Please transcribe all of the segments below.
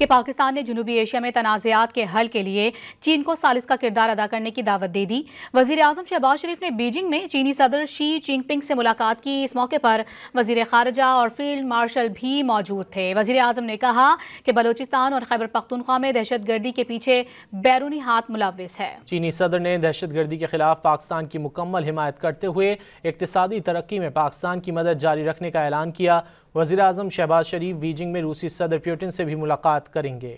کہ پاکستان نے جنوبی ایشیا میں تنازعات کے حل کے لیے چین کو ثالث کا کردار ادا کرنے کی دعوت دے دی۔ وزیر اعظم شہباز شریف نے بیجنگ میں چینی صدر شی جن پنگ سے ملاقات کی۔ اس موقع پر وزیر خارجہ اور فیلڈ مارشل بھی موجود تھے۔ وزیر اعظم نے کہا کہ بلوچستان اور خیبر پختونخوا میں دہشت گردی کے پیچھے بیرونی ہاتھ ملوث ہے۔ چینی صدر نے دہشت گردی کے خلاف پاکستان کی مکمل حمایت کرتے ہوئے اقتصادی ترقی میں پاکستان کی مدد جاری رکھنے کا اعلان کیا۔ وزیر اعظم شہباز شریف بیجنگ میں روسی صدر پیوٹن سے بھی ملاقات کریں گے۔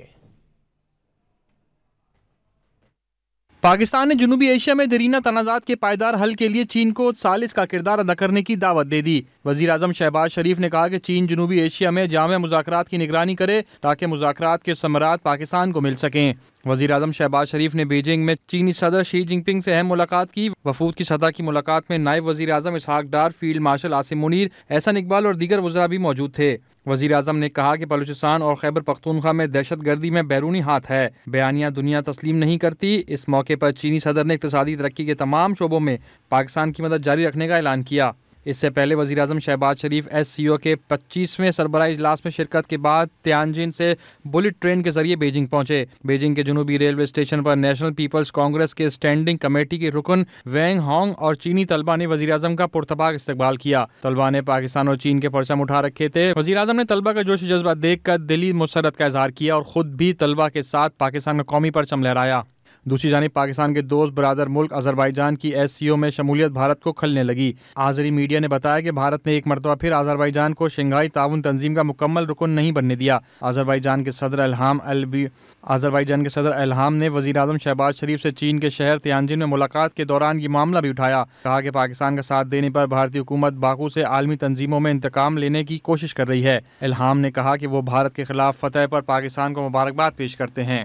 پاکستان نے جنوبی ایشیا میں دیرینہ تنازعات کے پائیدار حل کے لیے چین کو ثالث کا کردار ادا کرنے کی دعوت دے دی۔ وزیر اعظم شہباز شریف نے کہا کہ چین جنوبی ایشیا میں جامع مذاکرات کی نگرانی کرے تاکہ مذاکرات کے ثمرات پاکستان کو مل سکیں۔ وزیر اعظم شہباز شریف نے بیجنگ میں چینی صدر شی جن پنگ سے اہم ملاقات کی۔ وفود کی سطح کی ملاقات میں نائب وزیر اعظم اسحاق ڈار، فیلڈ مارشل عاصم منیر، احسن اقبال اور دیگر وزراء بھی موجود تھے۔ وزیر اعظم نے کہا کہ بلوچستان اور خیبر پختونخوا میں دہشت گردی میں بیرونی ہاتھ ہے، بیانیہ دنیا تسلیم نہیں کرتی۔ اس موقع پر چینی صدر نے اقتصادی ترقی کے تمام شعبوں میں پاکستان کی مدد جاری رکھنے کا اعلان کیا۔ اس سے پہلے وزیر اعظم شہباز شریف ایس سی او کے 25ویں سربراہی اجلاس میں شرکت کے بعد تیانجن سے بلٹ ٹرین کے ذریعے بیجنگ پہنچے۔ بیجنگ کے جنوبی ریلوے اسٹیشن پر نیشنل پیپلز کانگریس کے اسٹینڈنگ کمیٹی کے رکن وینگ ہانگ اور چینی طلبہ نے وزیر اعظم کا پرتپاک استقبال کیا۔ طلبہ نے پاکستان اور چین کے پرچم اٹھا رکھے تھے۔ وزیر اعظم نے طلبہ کا جوش و جذبہ دیکھ کر دلی مسرت کا اظہار کیا اور خود بھی طلبہ کے ساتھ پاکستان کا قومی پرچم لہرایا۔ دوسری جانب پاکستان کے دوست برادر ملک آذربائیجان کی ایس سی او میں شمولیت بھارت کو کھلنے لگی۔ آذری میڈیا نے بتایا کہ بھارت نے ایک مرتبہ پھر آذربائیجان کو شنگھائی تعاون تنظیم کا مکمل رکن نہیں بننے دیا۔ آذربائیجان کے صدر الہام نے وزیر اعظم شہباز شریف سے چین کے شہر تیانجن میں ملاقات کے دوران یہ معاملہ بھی اٹھایا۔ کہا کہ پاکستان کا ساتھ دینے پر بھارتی حکومت باکو سے عالمی تنظیموں میں انتقام لینے کی کوشش کر رہی ہے۔ الہام نے کہا کہ وہ بھارت کے خلاف فتح پر پاکستان کو مبارکباد پیش کرتے ہیں۔